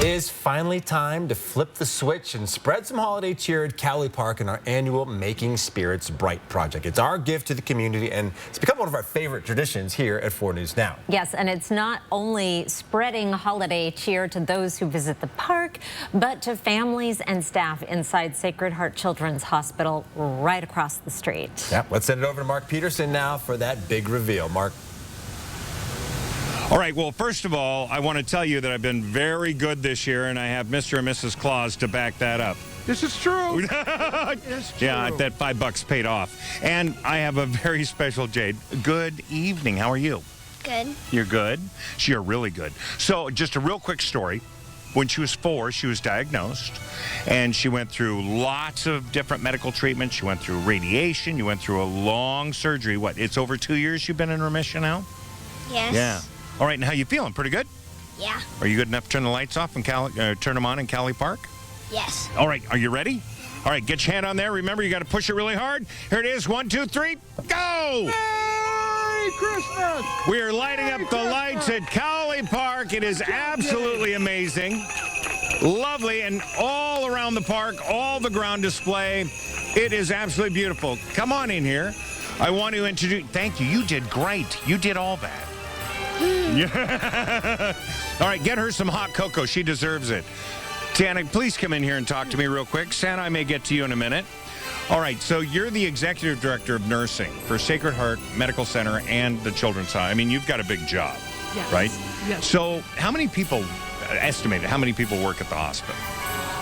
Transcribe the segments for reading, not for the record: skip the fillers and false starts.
Is finally time to flip the switch and spread some holiday cheer at Cowley Park in our annual Making Spirits Bright project. It's our gift to the community, and it's become one of our favorite traditions here at 4 News Now. Yes, and it's not only spreading holiday cheer to those who visit the park, but to families and staff inside Sacred Heart Children's Hospital right across the street. Yeah, let's send it over to Mark Peterson now for that big reveal. Mark. All right, well, first of all, I want to tell you that I've been very good this year, and I have Mr. and Mrs. Claus to back that up. This is true. It's true. Yeah, that $5 paid off. And I have a very special Jade. Good evening. How are you? Good. You're good? You're really good. So just a real quick story. When she was 4, she was diagnosed, and she went through lots of different medical treatments. She went through radiation. You went through a long surgery. What, it's over 2 years you've been in remission now? Yes. Yeah. All right, and how you feeling? Pretty good? Yeah. Are you good enough to turn the lights off and turn them on in Cowley Park? Yes. All right, are you ready? All right, get your hand on there. Remember, you got to push it really hard. Here it is. 1, 2, 3, go! Merry Christmas! We are lighting up the lights at Cowley Park. It is absolutely amazing. Lovely, and all around the park, all the ground display. It is absolutely beautiful. Come on in here. I want to introduce... Thank you. You did great. You did all that. Yeah. All right, get her some hot cocoa. She deserves it. Tana, please come in here and talk to me real quick. Santa, I may get to you in a minute. All right, so you're the executive director of nursing for Sacred Heart Medical Center and the Children's Hospital. I mean, you've got a big job, yes. Right? Yes. So how many people, estimated, how many people work at the hospital?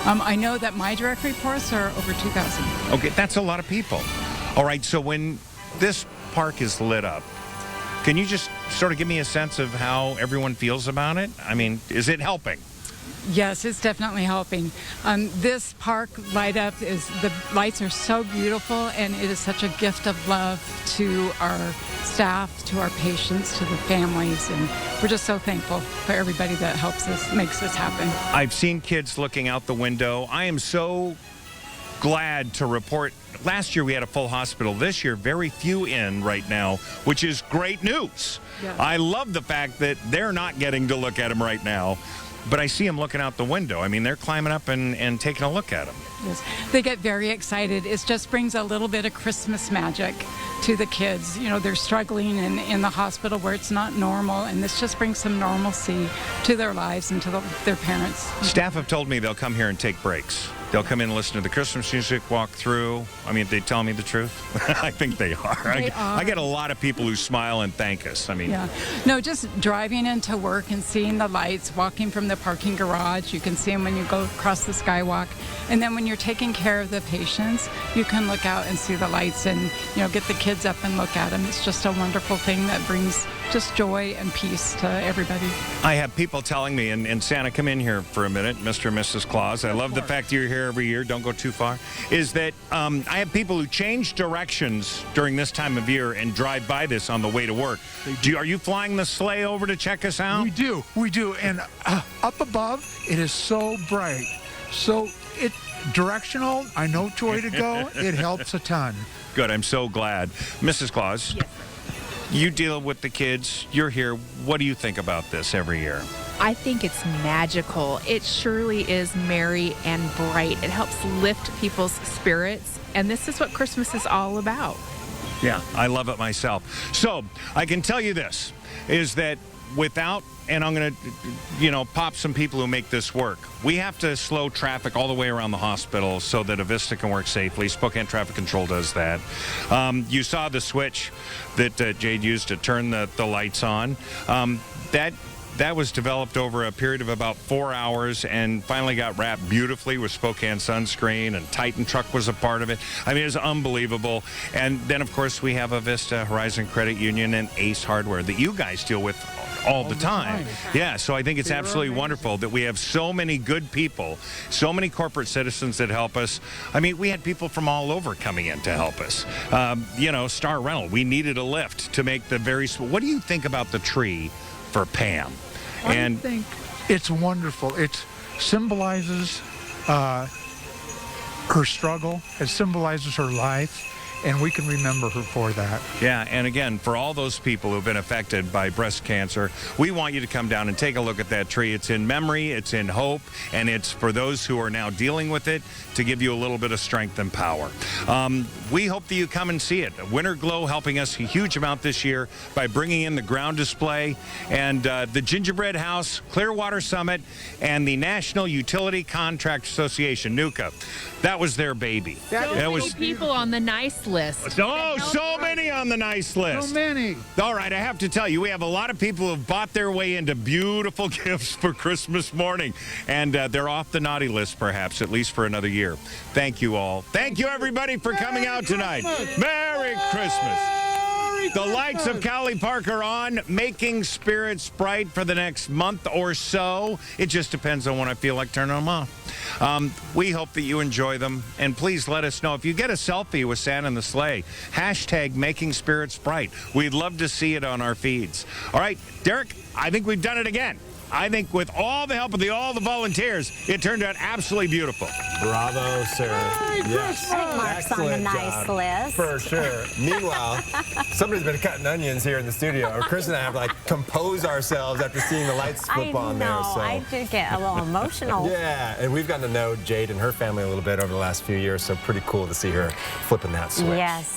I know that my direct reports are over 2,000. Okay, that's a lot of people. All right, so when this park is lit up, can you just sort of give me a sense of how everyone feels about it? I mean, is it helping? Yes, it's definitely helping. This park light up the lights are so beautiful, and it is such a gift of love to our staff, to our patients, to the families, and we're just so thankful for everybody that helps us, makes this happen. I've seen kids looking out the window. I am so glad to report. Last year we had a full hospital. This year, very few in right now, which is great news. Yeah. I love the fact that they're not getting to look at them right now, but I see them looking out the window. I mean, they're climbing up and taking a look at them. Yes, they get very excited. It just brings a little bit of Christmas magic to the kids. You know, they're struggling in the hospital where it's not normal, and this just brings some normalcy to their lives and to their parents. Staff have told me they'll come here and take breaks. They'll come in and listen to the Christmas music, walk through. I mean, they tell me the truth. I think they are. I get a lot of people who smile and thank us. I mean, yeah. No, just driving into work and seeing the lights, walking from the parking garage. You can see them when you go across the skywalk. And then when you're taking care of the patients, you can look out and see the lights and, you know, get the kids up and look at them. It's just a wonderful thing that brings just joy and peace to everybody. I have people telling me, and Santa, come in here for a minute, Mr. and Mrs. Claus. I love the fact you're here every year. Don't go too far. Is that I have people who change directions during this time of year and drive by this on the way to work. Are you flying the sleigh over to check us out? We do. And up above, it is so bright. So it's directional. I know which way to go. It helps a ton. Good. I'm so glad. Mrs. Claus, Yes. you deal with the kids. You're here. What do you think about this every year? I think it's magical. It surely is merry and bright. It helps lift people's spirits, and this is what Christmas is all about. Yeah, I love it myself. So I can tell you this, is that without, and I'm going to, pop some people who make this work. We have to slow traffic all the way around the hospital so that Avista can work safely. Spokane Traffic Control does that. You saw the switch that Jade used to turn the lights on. That was developed over a period of about 4 hours and finally got wrapped beautifully with Spokane sunscreen, and Titan Truck was a part of it. I mean, it was unbelievable. And then, of course, we have Avista, Horizon Credit Union, and Ace Hardware that you guys deal with all the time. Yeah, so I think it's absolutely wonderful that we have so many good people, so many corporate citizens that help us. I mean, we had people from all over coming in to help us. Star Rental, we needed a lift to make the very... What do you think about the tree for Pam? I think it's wonderful. It symbolizes her struggle. It symbolizes her life. and we can remember her for that. Yeah, and again, for all those people who've been affected by breast cancer, we want you to come down and take a look at that tree. It's in memory, it's in hope, and it's for those who are now dealing with it to give you a little bit of strength and power. We hope that you come and see it. Winter Glow helping us a huge amount this year by bringing in the ground display and the Gingerbread House, Clearwater Summit, and the National Utility Contract Association, NUCA. That was their baby. So many people on the nice list. Oh, so many on the nice list. So many. All right, I have to tell you, we have a lot of people who have bought their way into beautiful gifts for Christmas morning, and they're off the naughty list, perhaps, at least for another year. Thank you all. Thank you, everybody, for coming out tonight. Merry Christmas. The lights of Cowley Park are on, making spirits bright for the next month or so. It just depends on when I feel like turning them off. We hope that you enjoy them, and please let us know if you get a selfie with Santa and the sleigh. Hashtag making spirits bright. We'd love to see it on our feeds. All right, Derek, I think we've done it again. I think with all the help of all the volunteers, it turned out absolutely beautiful. Bravo, sir. Yes. Mark's on the nice list. For sure. Meanwhile, somebody's been cutting onions here in the studio, or Chris and I have to compose ourselves after seeing the lights flip on there. So. I did get a little emotional. Yeah, and we've gotten to know Jade and her family a little bit over the last few years, so pretty cool to see her flipping that switch. Yes.